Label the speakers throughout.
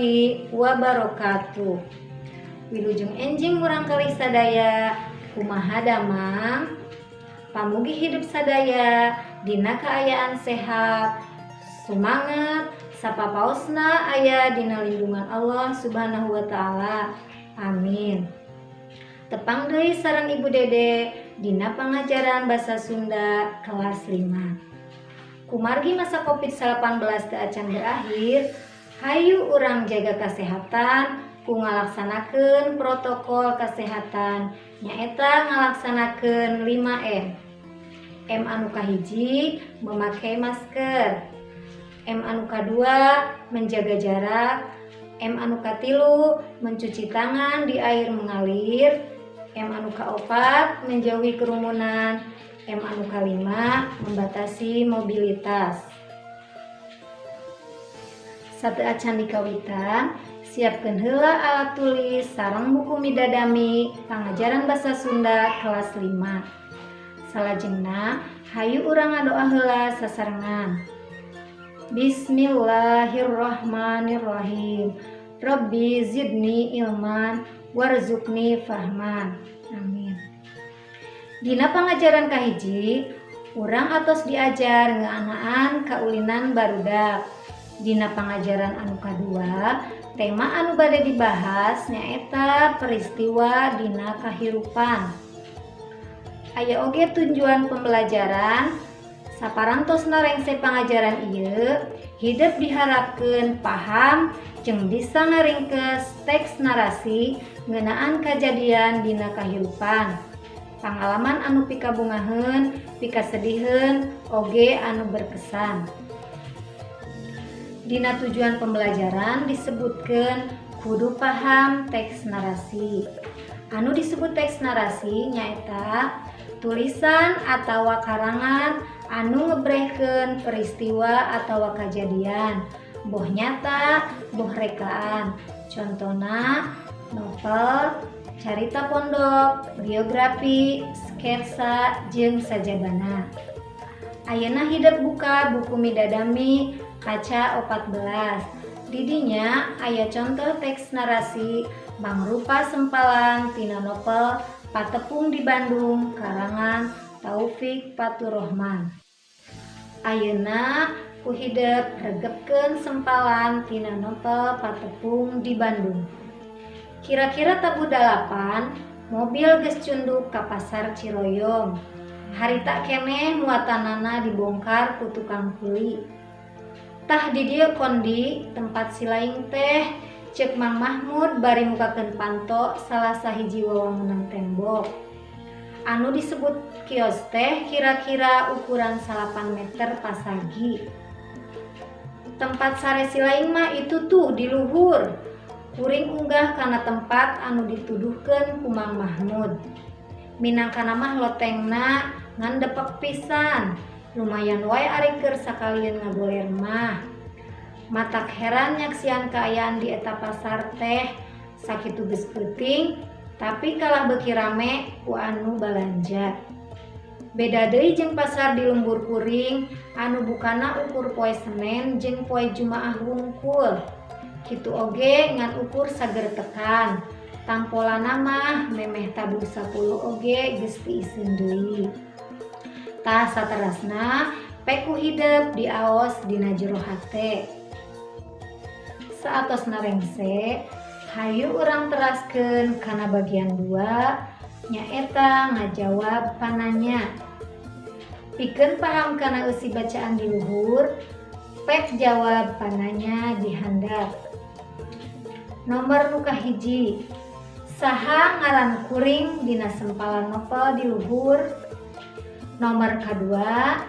Speaker 1: warahmatullahi wabarakatuh. Wilujeng enjing murang kali sadaya kumaha damang pamugi hidup sadaya dina kaayaan sehat sumanget sapapaosna aya dina lindungan Allah Subhanahu wa taala. Amin. Tepang deui sareng Ibu Dede dina pangajaran basa Sunda kelas 5. Kumargi masa Covid-19 teu acan berakhir, hayu urang jaga kesehatan ku ngalaksanakeun protokol kesehatan nyaeta ngalaksanakeun 5M. M anu kahiji memakai masker, M anu kadua menjaga jarak, M anu katilu mencuci tangan di air mengalir, M anu kaopat menjauhi kerumunan, M anu kalima membatasi mobilitas. Sateu acan dikawitan, siapkeun heula alat tulis sareng buku midadami pangajaran basa Sunda kelas 5. Salajengna hayu urang ngadoa heula sasarengan. Bismillahirrahmanirrahim. Rabbi zidni ilman warzuqni fahman. Amin. Dina pangajaran kahiji, urang atos diajar ngeunaan kaulinan barudak. Dina pangajaran anu kadua, tema anu bade dibahas nyaeta peristiwa dina kahirupan. Aya oge tujuan pembelajaran, saparantosna rengse pangajaran ieu, hidup diharapkeun paham jeung bisa ngaringkes teks narasi ngeunaan kajadian dina kahirupan. Pangalaman anu pikabungaheun, pikasediheun, oge anu berkesan. Dina tujuan pembelajaran disebutkeun kudu paham teks narasi. Anu disebut teks narasi nyaeta tulisan atawa karangan anu ngebrehkeun peristiwa atawa kajadian, boh nyata, boh rekaan. Contona novel, carita pondok, biografi, sketsa, jeung sajabana. Ayeuna hideuk buka buku midadami kaca 14. Didinya aya contoh teks narasi mangrupa sempalan tina novel Patepung di Bandung karangan Taufik Faturrahman. Ayeuna ku hideuk regepkeun sempalan tina novel Patepung di Bandung. Kira-kira tabu 8, mobil geus cunduk ka pasar Ciroyom. Harita keneh muatanana dibongkar ku tukang kuli. Tah di dieu kondi tempat silaing teh ceuk Mang Mahmud bari mukakeun panto salah sahiji wewangunan tembok. Anu disebut kios teh kira-kira ukuran 8 meter pasagi. Tempat sare silaing mah itu tuh di luhur. Kuring unggah kana tempat anu dituduhkeun ku Mang Mahmud. Minangkana mah lotengna ngan depek pisan. Lumayan wae ari keur sakalian ngagoler mah. Matak heran nyaksian kaayaan di eta pasar teh sakitu geus peuting, tapi kalah beuki rame ku anu balanja. Beda deui jeung pasar di lembur kuring anu bukana ukur poe Senen jeung poe Jumaah wungkul. Kitu oge ngan ukur sager tekan. Tampolana mah memeh tabung 10 oge geus diisieun deui. Tah saterasna peku hidup di aos dina jero hate. Saatosna rengse, hayu urang teraskeun kana bagian 2 nyaeta ngajawab pananya. Pikeun paham kana eusi bacaan di luhur, pek jawab pananya di handap. Nomor nu kahiji, saha ngaran kuring dina sempalan novel di luhur? Nomor kadua,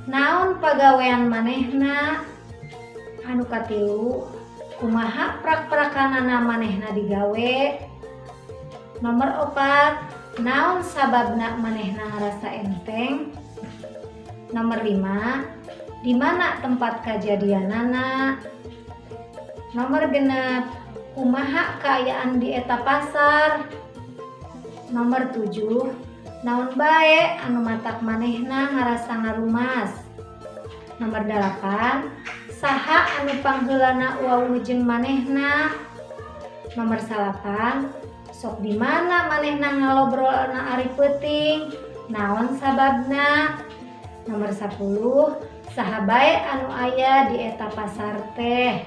Speaker 1: naon pagawean manehna? Anu katilu, kumaha prak-prakanana manehna digawe? Nomor 4, naon sababna manehna ngarasa enteng? Nomor 5, di mana tempat kajadianana? Nomor 6, kumaha kaayaan di eta pasar? Nomor 7, naon bae anu matak manehna ngarasa ngarumas? Nomor 8, saha anu pangheulana wawuh jeung manehna? Nomor 8, sok di mana manehna ngalobrolna ari peuting? Naon sababna? Nomor 10, saha bae anu aya di eta pasar teh?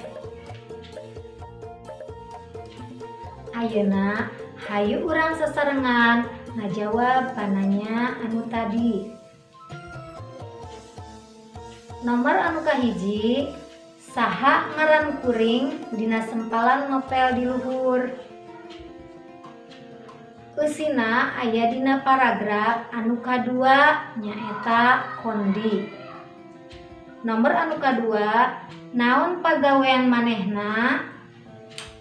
Speaker 1: Ayeuna hayu urang sasarengan ngajawab pananya anu tadi. Nomor anu kahiji, saha ngaran kuring dina sempalan novel di luhur? Eusina aya dina paragraf anu kadua nyaeta kondi. Nomor anu kadua, naon pagawean manehna?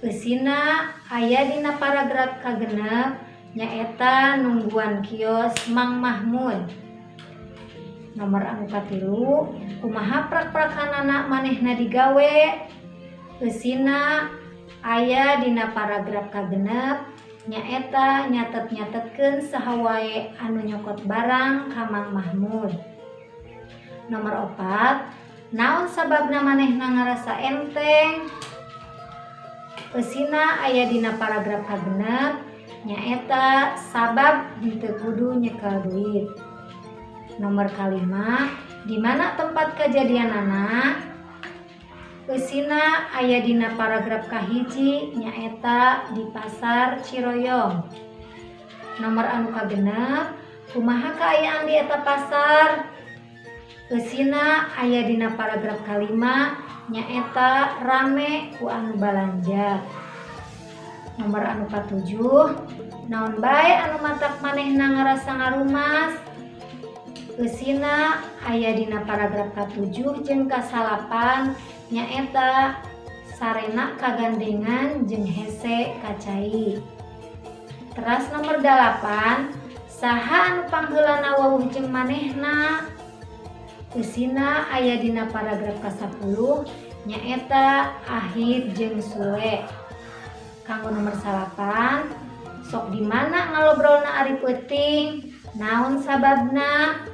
Speaker 1: Eusina aya dina paragraf kagenep nyaeta nungguan kios Mang Mahmud. Nomor anu katilu, kumaha prak-prakanana manehna digawe? Eusina aya dina paragraf kagenep nyaeta nyatet-nyatetkeun saha wae anu nyokot barang ka Mang Mahmud. Nomor 4, naon sababna manehna ngarasa enteng? Eusina aya dina paragraf kagenep nyaeta sabab henteu kudu nyekel duit. Nomor kalima, di mana tempat kejadianana? Eusina aya dina paragraf kahiji nyaeta di pasar Ciroyom. Nomor anu kagenep, kumaha kaayaan di eta pasar? Eusina aya dina paragraf kalima nyaeta rame ku anu balanja. Nomor anu katujuh, naon bae anu matak manehna ngarasa ngarumas? Eusina aya dina paragraf katujuh jeung kasalapan nyaeta sarena kagandengan jeung hese kacai. Teras nomor 8, saha anu pangheulana wawuh jeung manehna? Eusina aya dina paragraf ka-10 nyaeta Ahid jeung Sule. Kanggo nomor 8, sok di mana ngalobrolna ari peuting? Naon sababna?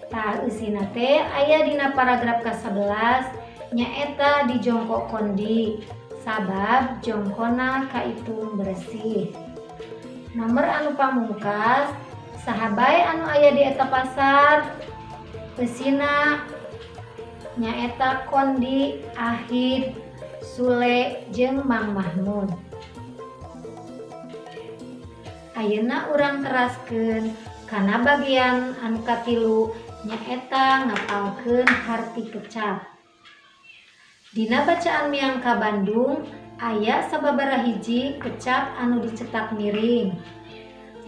Speaker 1: Tah eusina teh aya dina paragraf ka-11 nyaeta di jongkok kondi, sabab jongkona kaitung bersih. Nomor anu pamungkas, saha bae anu aya di eta pasar? Eusina nyaeta kondi, Ahid, Sule jeung Mang Mahmud. Ayeuna urang teraskeun kana bagian anu katilu nyaeta ngapalkeun harti kecap. Dina bacaan Miangka Bandung aya sababaraha hiji kecap anu dicetak miring.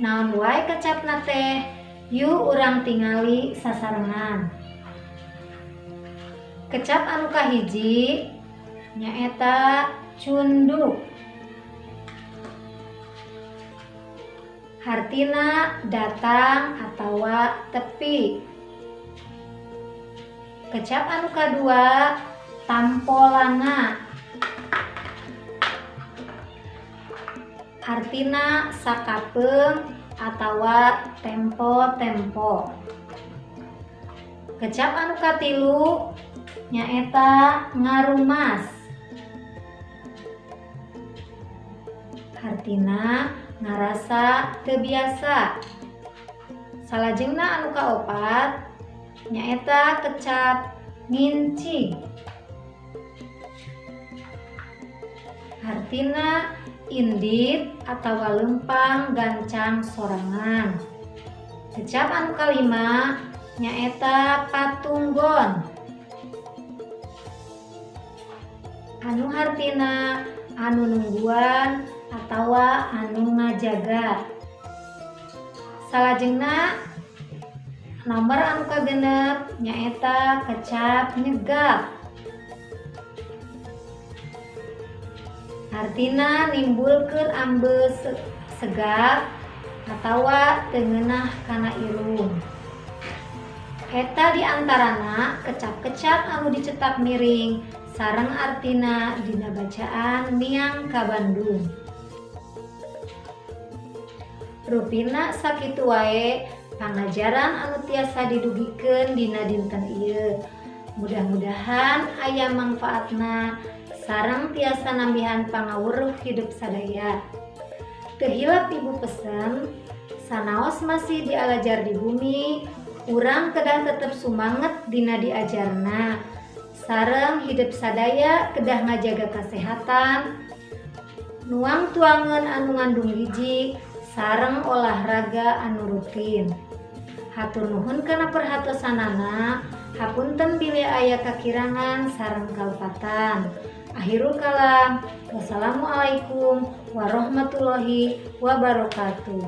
Speaker 1: Naon wae kecapna teh? Yu urang tingali sasarengan. Kecap anu kahiji nyaeta cunduk. Hartina datang atawa tepi. Kecap anu kadua tampolana. Artina sakapeung atawa tempo-tempo. Kecap anu katilu nyaeta ngarumas. Artina ngarasa teu biasa. Salajengna anu kaopat nyaeta kecap ngincing. Artina indit atawa lempang gancang sorangan. Kecap anu kalima nyaeta patunggon. Anu hartina anu nungguan atawa anu ngajaga. Salajengna nomor anu kagenep nyaeta kecap nyegap. Artina nimbulkeun ambeus segap atawa teu ngeunah kana irung. Eta diantarana kecap-kecap anu dicetak miring sareng artina dina bacaan Miangka Bandung. Rupina sakitu wae pangajaran anu tiasa didugikeun dina dinten ieu. Mudah-mudahan aya manfaatna sareng tiasa nambihan pangawuruh hidup sadaya. Teu hilap ibu pesen, sanaos masih dialajar di bumi, urang kedah tetep sumanget dina diajarna. Sareng hidup sadaya kedah ngajaga kesehatan, nuang tuangan anu ngandung gizi, sareng olahraga anu rutin. Hatur nuhun kana perhatosanana, hapunten bila aya kakirangan sareng kalpatan. Akhirul kalam. Wassalamualaikum warahmatullahi wabarakatuh.